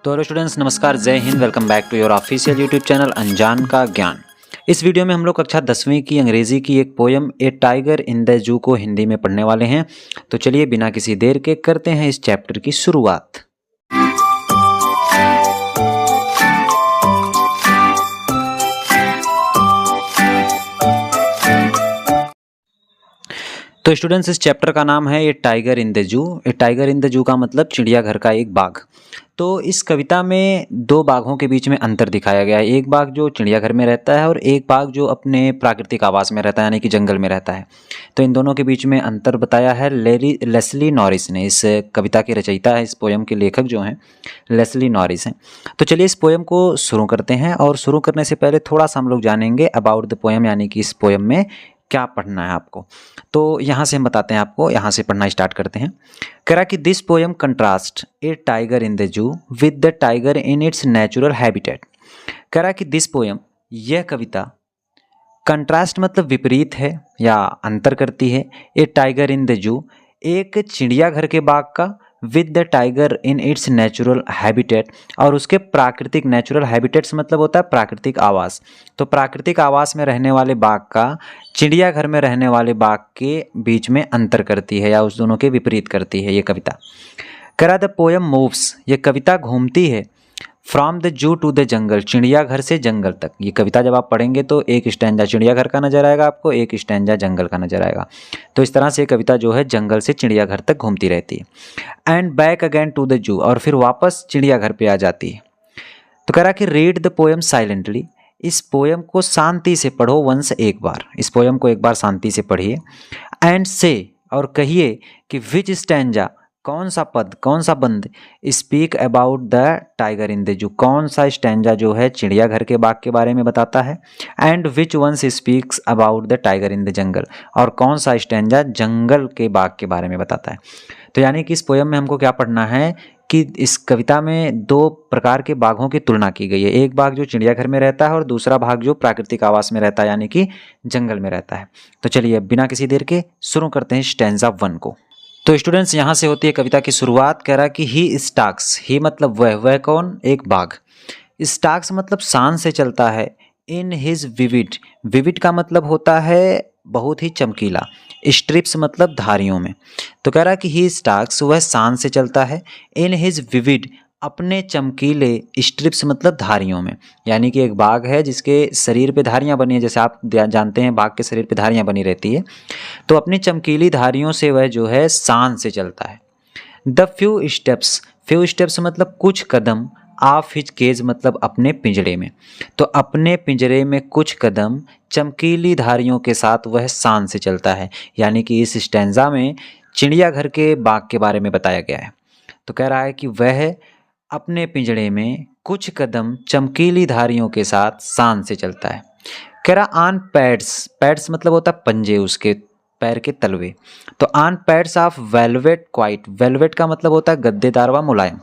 तो hello students, नमस्कार, जय Hind. Welcome back to your official YouTube channel अनजान का ज्ञान। इस वीडियो में हम लोग कक्षा 10वीं की अंग्रेजी की एक poem A tiger in the zoo को हिंदी में पढ़ने वाले हैं। तो चलिए बिना किसी देर के करते हैं इस चैप्टर की शुरुआत। तो स्टूडेंट्स, इस चैप्टर का नाम है ए tiger in the zoo. A tiger in the zoo का मतलब चिड़ियाघर का एक बाघ। तो इस कविता में दो बाघों के बीच में अंतर दिखाया गया है। एक बाघ जो चिड़ियाघर में रहता है और एक बाघ जो अपने प्राकृतिक आवास में रहता है, यानी कि जंगल में रहता है। तो इन दोनों के बीच में अंतर बताया है लेस्ली नॉरिस ने। इस कविता के रचयिता है, इस पोयम के लेखक जो हैं लेस्ली नॉरिस हैं। तो चलिए इस पोयम को शुरू करते हैं, और शुरू करने से पहले थोड़ा सा हम लोग जानेंगे अबाउट द पोयम, यानी कि इस पोयम में क्या पढ़ना है आपको। तो यहाँ से हम बताते हैं आपको, यहाँ से पढ़ना स्टार्ट करते हैं। कह रहा कि this poem contrast A tiger in the zoo with the tiger in its natural habitat. कह रहा कि दिस पोयम, यह कविता, कंट्रास्ट मतलब विपरीत है या अंतर करती है, ए टाइगर इन द जू, एक चिड़ियाघर के बाघ का, with the tiger in its natural habitat, और उसके प्राकृतिक, नेचुरल हैबिटेट्स मतलब होता है प्राकृतिक आवास। तो प्राकृतिक आवास में रहने वाले बाघ का चिड़ियाघर में रहने वाले बाघ के बीच में अंतर करती है या उस दोनों के विपरीत करती है ये कविता। करा द पोयम मूव्स, ये कविता घूमती है, from the zoo to the jungle, चिड़ियाघर से जंगल तक। ये कविता जब आप पढ़ेंगे तो एक स्टैंजा चिड़ियाघर का नजर आएगा आपको, एक स्टैंजा जंगल का नजर आएगा। तो इस तरह से ये कविता जो है जंगल से चिड़ियाघर तक घूमती रहती है। And back again to the zoo, और फिर वापस चिड़ियाघर पे आ जाती है। तो कह रहा कि रीड द पोयम साइलेंटली, इस पोयम को शांति से पढ़ो, वंस, एक बार, इस पोयम को एक बार शांति से पढ़िए। एंड से, और कहिए कि विच स्टैंजा, कौन सा पद, कौन सा बंद, speak about the tiger in the zoo, कौन सा स्टैंजा जो है चिड़ियाघर के बाघ के बारे में बताता है। And which ones speaks about the tiger in the jungle, और कौन सा स्टैंजा जंगल के बाघ के बारे में बताता है। तो यानी कि इस पोयम में हमको क्या पढ़ना है कि इस कविता में दो प्रकार के बाघों की तुलना की गई है। एक बाघ जो चिड़ियाघर में रहता है और दूसरा बाघ जो प्राकृतिक आवास में रहता है, यानी कि जंगल में रहता है। तो चलिए बिना किसी देर के शुरू करते हैं स्टैंजा 1 को। तो स्टूडेंट्स, यहाँ से होती है कविता की शुरुआत। कह रहा कि ही स्टाक्स, ही मतलब वह कौन, एक बाघ। स्टाक्स मतलब शान से चलता है। इन हिज विविड, विविड का मतलब होता है बहुत ही चमकीला। स्ट्रिप्स मतलब धारियों में। तो कह रहा कि ही स्टाक्स, वह शान से चलता है। इन हिज विविड, अपने चमकीले, स्ट्रिप्स मतलब धारियों में, यानी कि एक बाघ है जिसके शरीर पे धारियां बनी है, जैसे आप जानते हैं बाघ के शरीर पे धारियां बनी रहती है। तो अपनी चमकीली धारियों से वह जो है शान से चलता है। The few steps, few steps मतलब कुछ कदम, ऑफ हिज केज मतलब अपने पिंजरे में। तो अपने पिंजरे में कुछ कदम चमकीली धारियों के साथ वह शान से चलता है, यानी कि इस स्टैंजा में चिड़ियाघर के बाघ के बारे में बताया गया है। तो कह रहा है कि वह अपने पिंजरे में कुछ कदम चमकीली धारियों के साथ शान से चलता है। कह रहा ऑन पैड्स, पैड्स मतलब होता है पंजे, उसके पैर के तलवे। तो on pads of velvet quite, velvet का मतलब होता है गद्देदार व मुलायम।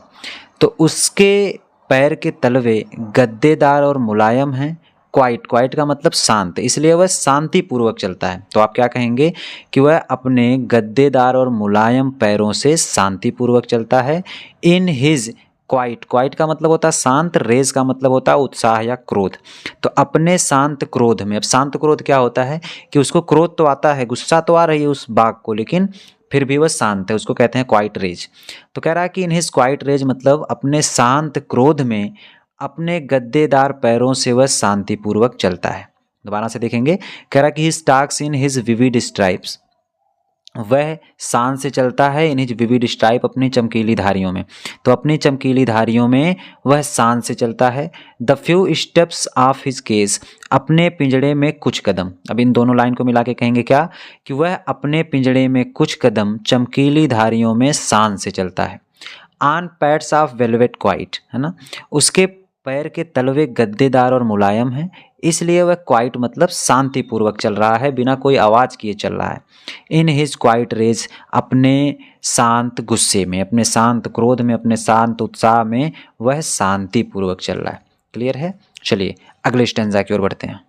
तो उसके पैर के तलवे गद्देदार और मुलायम हैं। क्वाइट, क्वाइट का मतलब शांत, इसलिए वह शांति पूर्वक चलता है। तो आप क्या कहेंगे कि वह अपने गद्देदार और मुलायम पैरों से शांति पूर्वक चलता है। इन हिज क्वाइट, क्वाइट का मतलब होता है शांत, रेज का मतलब होता है उत्साह या क्रोध। तो अपने शांत क्रोध में, अब शांत क्रोध क्या होता है कि उसको क्रोध तो आता है, गुस्सा तो आ रही है उस बाघ को, लेकिन फिर भी वह शांत है, उसको कहते हैं क्वाइट रेज। तो कह रहा है कि इन हिज क्वाइट रेज मतलब अपने शांत क्रोध में अपने गद्देदार पैरों से वह शांतिपूर्वक चलता है। दोबारा से देखेंगे। कह रहा कि he stalks in his vivid stripes, वह शान से चलता है इन हिज विविड स्ट्राइप, अपनी चमकीली धारियों में। तो अपनी चमकीली धारियों में वह शान से चलता है। The few steps of his case, अपने पिंजड़े में कुछ कदम। अब इन दोनों लाइन को मिला के कहेंगे क्या कि वह अपने पिंजड़े में कुछ कदम चमकीली धारियों में शान से चलता है। On pads of velvet quite, है ना, उसके पैर के तलवे गद्देदार और मुलायम हैं, इसलिए वह क्वाइट मतलब शांतिपूर्वक चल रहा है, बिना कोई आवाज़ किए चल रहा है। इन हिज क्वाइट रेज, अपने शांत गुस्से में, अपने शांत क्रोध में, अपने शांत उत्साह में वह शांतिपूर्वक चल रहा है। क्लियर है? चलिए अगले स्टैंजा की ओर बढ़ते हैं।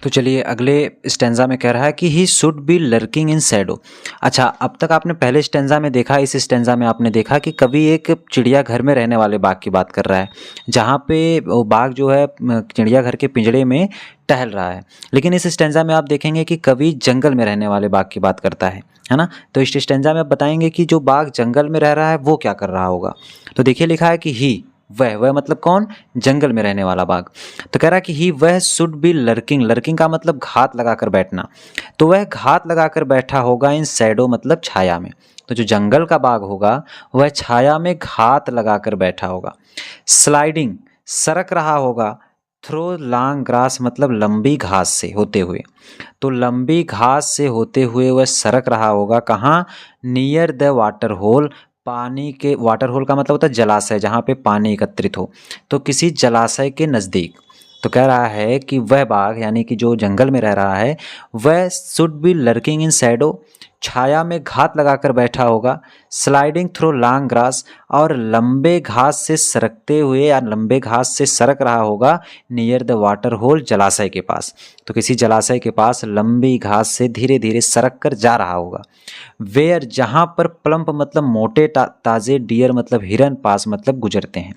तो चलिए अगले स्टेंजा में कह रहा है कि he should be lurking in shadow. अच्छा, अब तक आपने पहले स्टेंजा में देखा, इस स्टेंजा में आपने देखा कि कवि एक चिड़ियाघर में रहने वाले बाघ की बात कर रहा है, जहाँ पे वो बाघ जो है चिड़ियाघर के पिंजड़े में टहल रहा है। लेकिन इस स्टेंजा में आप देखेंगे कि कवि जंगल में रहने वाले बाघ की बात करता है ना। तो इस स्टेंजा में आप बताएंगे कि जो बाघ जंगल में रह रहा है वो क्या कर रहा होगा। तो देखिए लिखा है कि ही, वह मतलब कौन, जंगल में रहने वाला बाघ। तो कह रहा है कि ही वह शुड बी लर्किंग, लर्किंग का मतलब घात लगाकर बैठना, तो वह घात लगाकर बैठा होगा इन शैडो मतलब छाया में। तो जो जंगल का बाघ होगा वह छाया में घात लगाकर बैठा होगा। स्लाइडिंग, सरक रहा होगा। थ्रो लॉन्ग ग्रास मतलब लंबी घास से होते हुए, तो लंबी घास से होते हुए वह सरक रहा होगा। कहाँ, नियर द वाटर होल, पानी के, वाटर होल का मतलब होता है जलाशय, जहाँ पे पानी एकत्रित हो, तो किसी जलाशय के नज़दीक। तो कह रहा है कि वह बाघ यानी कि जो जंगल में रह रहा है वह should be lurking in shadow, छाया में घात लगाकर बैठा होगा। स्लाइडिंग थ्रू लॉन्ग ग्रास, और लंबे घास से सरकते हुए या लंबे घास से सरक रहा होगा नियर द वाटर होल, जलाशय के पास। तो किसी जलाशय के पास लंबी घास से धीरे धीरे सरक कर जा रहा होगा। वेयर, जहाँ पर प्लम्प मतलब मोटे ताज़े, डियर मतलब हिरन, पास मतलब गुजरते हैं,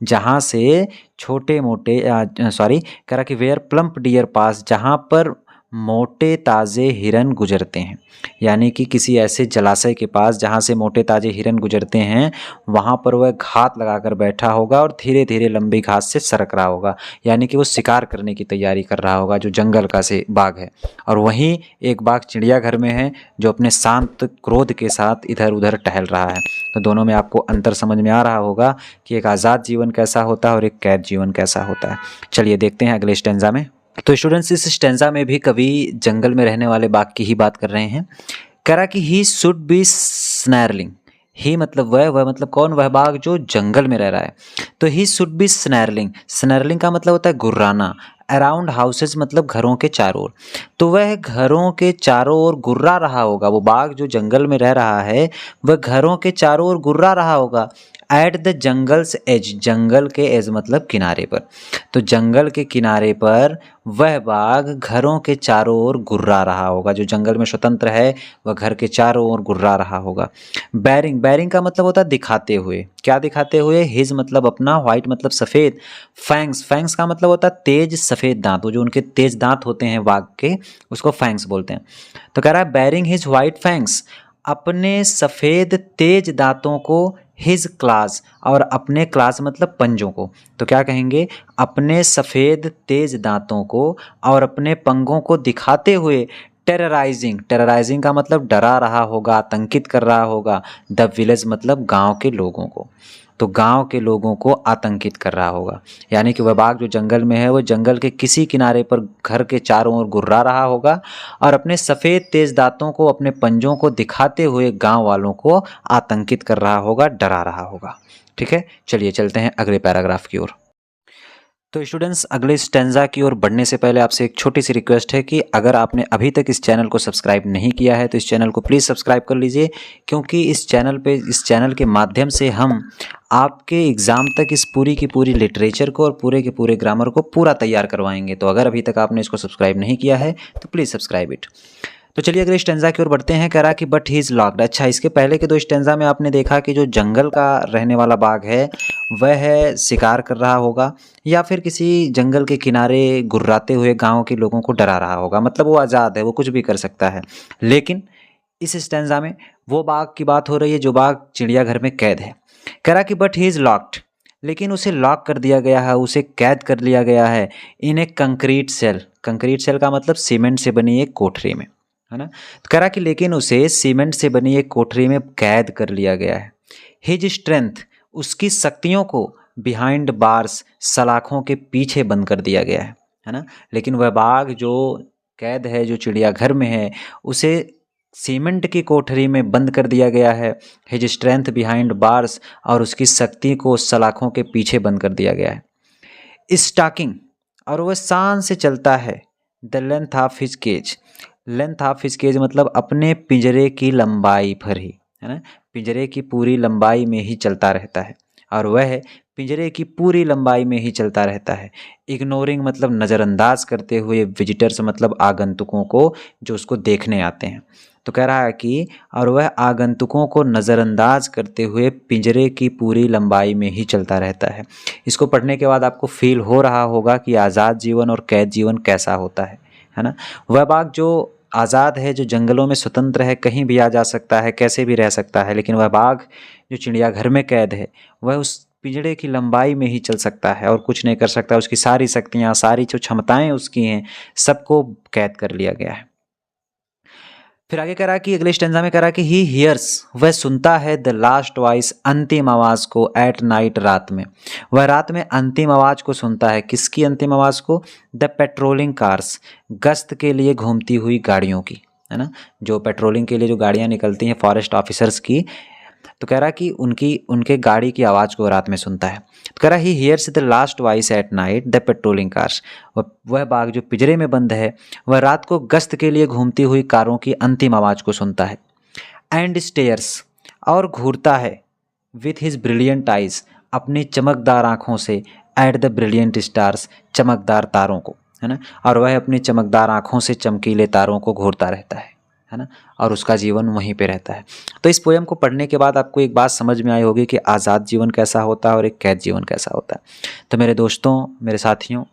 जहाँ से छोटे मोटे सॉरी कह रहा कि वेयर प्लम्प डियर पास, जहाँ पर मोटे ताज़े हिरन गुजरते हैं, यानी कि किसी ऐसे जलाशय के पास जहाँ से मोटे ताज़े हिरन गुजरते हैं, वहाँ पर वह घात लगाकर बैठा होगा और धीरे धीरे लंबी घास से सरक रहा होगा, यानी कि वो शिकार करने की तैयारी कर रहा होगा, जो जंगल का से बाघ है। और वहीं एक बाघ चिड़ियाघर में है जो अपने शांत क्रोध के साथ इधर उधर टहल रहा है। तो दोनों में आपको अंतर समझ में आ रहा होगा कि एक आज़ाद जीवन कैसा होता है और एक कैद जीवन कैसा होता है। चलिए देखते हैं अगले स्टेंजा में। तो स्टूडेंट्स, इस स्टेंजा में भी कवि जंगल में रहने वाले बाघ की ही बात कर रहे हैं। कह रहा कि ही शुड बी स्नैरलिंग, ही मतलब वह मतलब कौन, वह बाघ जो जंगल में रह रहा है। तो ही शुड बी स्नैरलिंग, स्नैरलिंग का मतलब होता है गुर्राना। अराउंड हाउसेज मतलब घरों के चारों ओर, तो वह घरों के चारों ओर गुर्रा रहा होगा। वो बाघ जो जंगल में रह रहा है वह घरों के चारों ओर गुर्रा रहा होगा। एट द जंगल्स एज, जंगल के एज मतलब किनारे पर, तो जंगल के किनारे पर वह बाघ घरों के चारों ओर गुर्रा रहा होगा। जो जंगल में स्वतंत्र है वह घर के चारों ओर गुर्रा रहा होगा। बैरिंग, बैरिंग का मतलब होता है दिखाते हुए, क्या दिखाते हुए, हिज मतलब अपना, व्हाइट मतलब सफ़ेद, फैंग्स, फैंग्स का मतलब होता है तेज सफ़ेद दांत, जो उनके तेज दांत होते हैं बाघ के, उसको फैंग्स बोलते हैं। तो कह रहा है बैरिंग हिज व्हाइट फैंग्स, अपने सफ़ेद तेज दांतों को, हिज क्लास, और अपने क्लास मतलब पंजों को, तो क्या कहेंगे, अपने सफ़ेद तेज दांतों को और अपने पंगों को दिखाते हुए, टेरराइजिंग, टेरराइजिंग का मतलब डरा रहा होगा, आतंकित कर रहा होगा। द विलेज मतलब गांव के लोगों को, तो गांव के लोगों को आतंकित कर रहा होगा, यानी कि वह बाघ जो जंगल में है वो जंगल के किसी किनारे पर घर के चारों ओर गुर्रा रहा होगा और अपने सफ़ेद तेज दांतों को, अपने पंजों को दिखाते हुए गांव वालों को आतंकित कर रहा होगा, डरा रहा होगा। ठीक है, चलिए चलते हैं अगले पैराग्राफ की ओर। तो स्टूडेंट्स, अगले स्टेंजा की ओर बढ़ने से पहले आपसे एक छोटी सी रिक्वेस्ट है कि अगर आपने अभी तक इस चैनल को सब्सक्राइब नहीं किया है तो इस चैनल को प्लीज़ सब्सक्राइब कर लीजिए, क्योंकि इस चैनल के माध्यम से हम आपके एग्ज़ाम तक इस पूरी की पूरी लिटरेचर को और पूरे के पूरे ग्रामर को पूरा तैयार करवाएंगे। तो अगर अभी तक आपने इसको सब्सक्राइब नहीं किया है तो प्लीज़ सब्सक्राइब इट। तो चलिए अगले स्टेंजा की ओर बढ़ते हैं। कह रहा कि बट ही इज़ लॉक्ड। अच्छा, इसके पहले के दो स्टेंजा में आपने देखा कि जो जंगल का रहने वाला बाघ है वह शिकार कर रहा होगा या फिर किसी जंगल के किनारे गुर्राते हुए गांव के लोगों को डरा रहा होगा, मतलब वो आज़ाद है, वो कुछ भी कर सकता है। लेकिन इस स्टेंजा में वो बाघ की बात हो रही है जो बाघ चिड़ियाघर में कैद है। कह रहा कि बट ही इज़ लॉक्ड, लेकिन उसे लॉक कर दिया गया है, उसे कैद कर लिया गया है इन ए कंक्रीट सेल। कंक्रीट सेल का मतलब सीमेंट से बनी एक कोठरी में, है ना। तो कह रहा कि लेकिन उसे सीमेंट से बनी एक कोठरी में कैद कर लिया गया है। हिज स्ट्रेंथ, उसकी शक्तियों को, बिहाइंड बार्स, सलाखों के पीछे बंद कर दिया गया है ना। लेकिन वह बाघ जो कैद है, जो चिड़ियाघर में है, उसे सीमेंट की कोठरी में बंद कर दिया गया है। हिज स्ट्रेंथ बिहाइंड बार्स, और उसकी शक्ति को सलाखों के पीछे बंद कर दिया गया है। स्टॉकिंग, और वह शान से चलता है। The length of his cage, length of his cage मतलब अपने पिंजरे की लंबाई पर ही, है ना, पिंजरे की पूरी लंबाई में ही चलता रहता है। और वह पिंजरे की पूरी लंबाई में ही चलता रहता है। इग्नोरिंग मतलब नज़रअंदाज करते हुए, विजिटर्स मतलब आगंतुकों को जो उसको देखने आते हैं। तो कह रहा है कि और वह आगंतुकों को नज़रअंदाज करते हुए पिंजरे की पूरी लंबाई में ही चलता रहता है। इसको पढ़ने के बाद आपको फील हो रहा होगा कि आज़ाद जीवन और कैद जीवन कैसा होता है ना। वह बाघ जो आज़ाद है, जो जंगलों में स्वतंत्र है, कहीं भी आ जा सकता है, कैसे भी रह सकता है, लेकिन वह बाघ जो चिड़ियाघर में कैद है, वह उस पिंजरे की लंबाई में ही चल सकता है और कुछ नहीं कर सकता। उसकी सारी शक्तियाँ, सारी जो क्षमताएं उसकी हैं, सबको कैद कर लिया गया है। फिर आगे कह रहा कि अगले स्टेंजा में कह रहा कि ही हियर्स, वह सुनता है द लास्ट वॉइस, अंतिम आवाज़ को, एट नाइट, रात में। वह रात में अंतिम आवाज़ को सुनता है। किसकी अंतिम आवाज़ को? द पेट्रोलिंग कार्स, गश्त के लिए घूमती हुई गाड़ियों की, है ना। जो पेट्रोलिंग के लिए जो गाड़ियाँ निकलती हैं फॉरेस्ट ऑफिसर्स की, तो कह रहा कि उनके गाड़ी की आवाज़ को रात में सुनता है। तो कह रहा he hears the last voice at night the patrolling cars, वह बाघ जो पिंजरे में बंद है, वह रात को गश्त के लिए घूमती हुई कारों की अंतिम आवाज़ को सुनता है। एंड स्टेयर्स, और घूरता है, विथ हिज ब्रिलियंट आइज, अपनी चमकदार आँखों से, एट द ब्रिलियंट स्टार्स, चमकदार तारों को, है ना। और वह अपनी चमकदार आँखों से चमकीले तारों को घूरता रहता है ना, और उसका जीवन वहीं पे रहता है। तो इस पोएम को पढ़ने के बाद आपको एक बात समझ में आई होगी कि आज़ाद जीवन कैसा होता है और एक कैद जीवन कैसा होता है। तो मेरे दोस्तों, मेरे साथियों,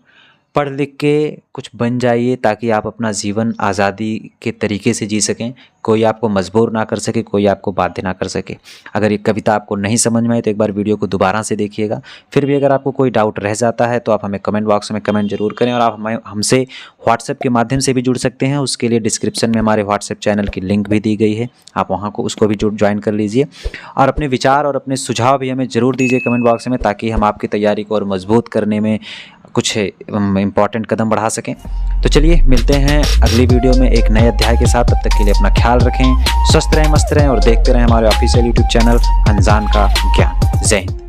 पढ़ लिख के कुछ बन जाइए ताकि आप अपना जीवन आज़ादी के तरीके से जी सकें। कोई आपको मजबूर ना कर सके, कोई आपको बाध्य ना कर सके। अगर ये कविता आपको नहीं समझ में आई तो एक बार वीडियो को दोबारा से देखिएगा। फिर भी अगर आपको कोई डाउट रह जाता है तो आप हमें कमेंट बॉक्स में कमेंट जरूर करें, और आप हमसे व्हाट्सएप के माध्यम से भी जुड़ सकते हैं। उसके लिए डिस्क्रिप्शन में हमारे व्हाट्सएप चैनल की लिंक भी दी गई है, आप वहाँ को उसको भी ज्वाइन कर लीजिए। और अपने विचार और अपने सुझाव भी हमें ज़रूर दीजिए कमेंट बॉक्स में, ताकि हम आपकी तैयारी को और मजबूत करने में कुछ इम्पॉर्टेंट कदम बढ़ा सकें। तो चलिए मिलते हैं अगली वीडियो में एक नए अध्याय के साथ। तब तक के लिए अपना ख्याल रखें, स्वस्थ रहें, मस्त रहें और देखते रहें हमारे ऑफिशियल यूट्यूब चैनल अनजान का ज्ञान। जय हिंद।